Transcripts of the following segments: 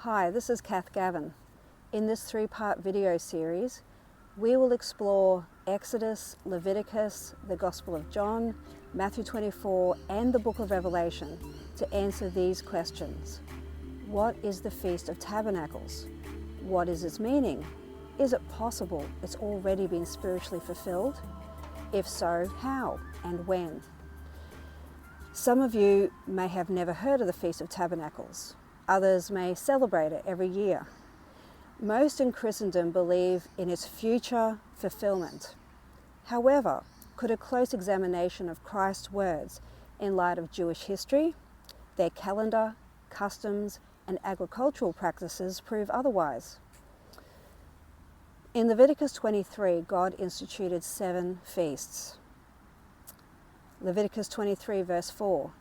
Hi, this is Kath Gavin. In this three-part video series, we will explore Exodus, Leviticus, the Gospel of John, Matthew 24, and the Book of Revelation to answer these questions. What is the Feast of Tabernacles? What is its meaning? Is it possible it's already been spiritually fulfilled? If so, how and when? Some of you may have never heard of the Feast of Tabernacles. Others may celebrate it every year. Most in Christendom believe in its future fulfilment. However, could a close examination of Christ's words in light of Jewish history, their calendar, customs, and agricultural practices prove otherwise? In Leviticus 23, God instituted 7 feasts. Leviticus 23 verse 4,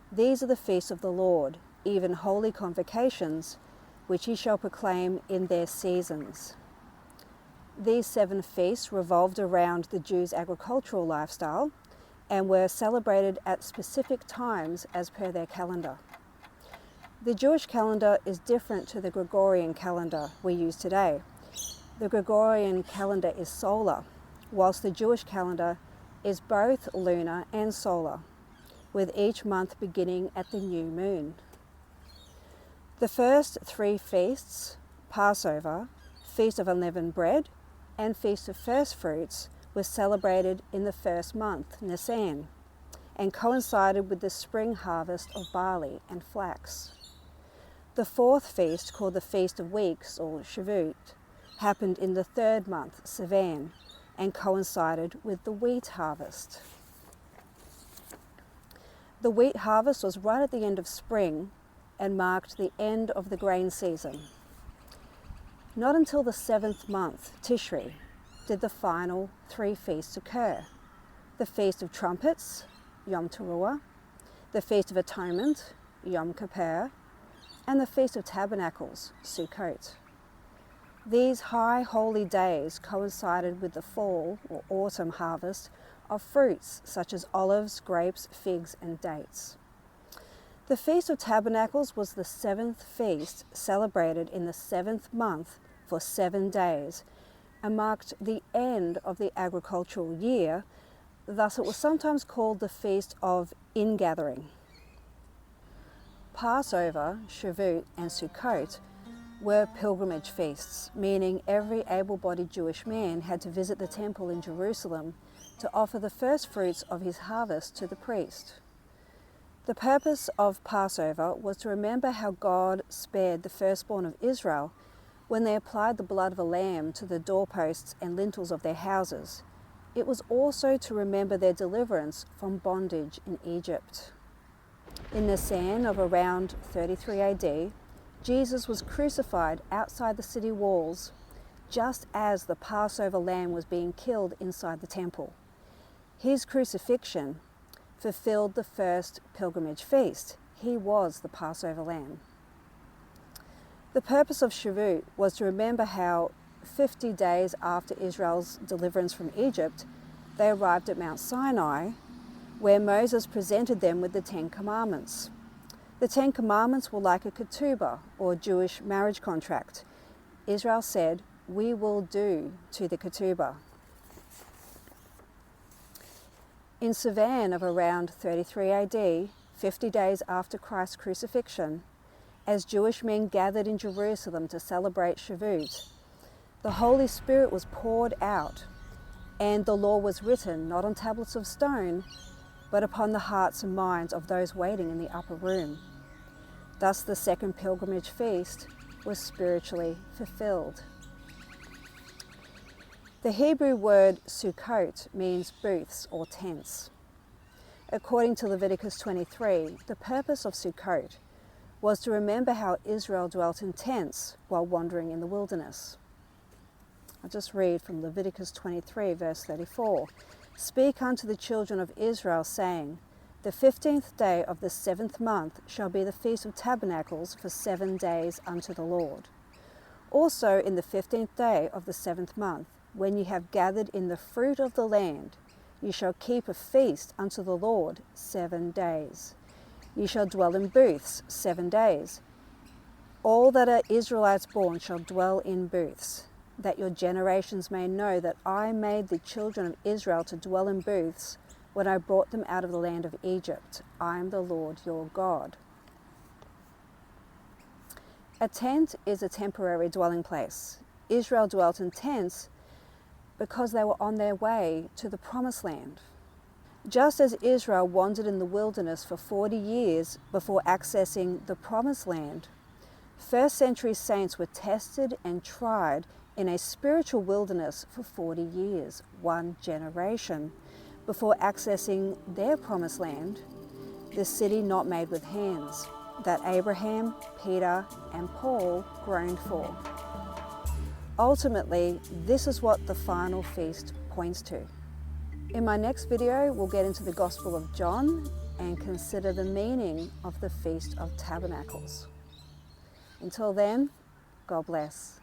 "These are the feasts of the Lord, even holy convocations, which ye shall proclaim in their seasons." These 7 feasts revolved around the Jews' agricultural lifestyle and were celebrated at specific times as per their calendar. The Jewish calendar is different to the Gregorian calendar we use today. The Gregorian calendar is solar, whilst the Jewish calendar is both lunar and solar, with each month beginning at the new moon. The first 3 feasts, Passover, Feast of Unleavened Bread, and Feast of First Fruits, were celebrated in the first month, Nisan, and coincided with the spring harvest of barley and flax. The 4th feast, called the Feast of Weeks, or Shavuot, happened in the 3rd month, Sivan, and coincided with the wheat harvest. The wheat harvest was right at the end of spring and marked the end of the grain season. Not until the 7th month, Tishri, did the final 3 feasts occur. The Feast of Trumpets, Yom Teruah, the Feast of Atonement, Yom Kippur, and the Feast of Tabernacles, Sukkot. These high holy days coincided with the fall or autumn harvest of fruits such as olives, grapes, figs, and dates. The Feast of Tabernacles was the 7th feast celebrated in the 7th month for 7 days and marked the end of the agricultural year. Thus it was sometimes called the Feast of Ingathering. Passover, Shavuot, and Sukkot were pilgrimage feasts, meaning every able-bodied Jewish man had to visit the temple in Jerusalem to offer the first fruits of his harvest to the priest. The purpose of Passover was to remember how God spared the firstborn of Israel when they applied the blood of a lamb to the doorposts and lintels of their houses. It was also to remember their deliverance from bondage in Egypt. In Nisan of around 33 AD, Jesus was crucified outside the city walls, just as the Passover lamb was being killed inside the temple. His crucifixion fulfilled the first pilgrimage feast. He was the Passover lamb. The purpose of Shavuot was to remember how 50 days after Israel's deliverance from Egypt, they arrived at Mount Sinai, where Moses presented them with the 10 Commandments. The 10 Commandments were like a ketubah, or Jewish marriage contract. Israel said, "We will do to the ketubah." In Sivan of around 33 AD, 50 days after Christ's crucifixion, as Jewish men gathered in Jerusalem to celebrate Shavuot, the Holy Spirit was poured out, and the law was written not on tablets of stone, but upon the hearts and minds of those waiting in the upper room. Thus the second pilgrimage feast was spiritually fulfilled. The Hebrew word Sukkot means booths or tents. According to Leviticus 23, the purpose of Sukkot was to remember how Israel dwelt in tents while wandering in the wilderness. I'll just read from Leviticus 23, verse 34. "Speak unto the children of Israel, saying, The 15th day of the 7th month shall be the Feast of Tabernacles for 7 days unto the Lord. Also in the 15th day of the 7th month, when ye have gathered in the fruit of the land, ye shall keep a feast unto the Lord 7 days. Ye shall dwell in booths 7 days. All that are Israelites born shall dwell in booths, that your generations may know that I made the children of Israel to dwell in booths when I brought them out of the land of Egypt. I am the Lord your God. A tent is a temporary dwelling place. Israel dwelt in tents because they were on their way to the promised land. Just as Israel wandered in the wilderness for 40 years before accessing the promised land, first-century saints were tested and tried in a spiritual wilderness for 40 years, one generation, before accessing their promised land, the city not made with hands, that Abraham, Peter, and Paul groaned for. Ultimately, this is what the final feast points to. In my next video, we'll get into the Gospel of John and consider the meaning of the Feast of Tabernacles. Until then, God bless.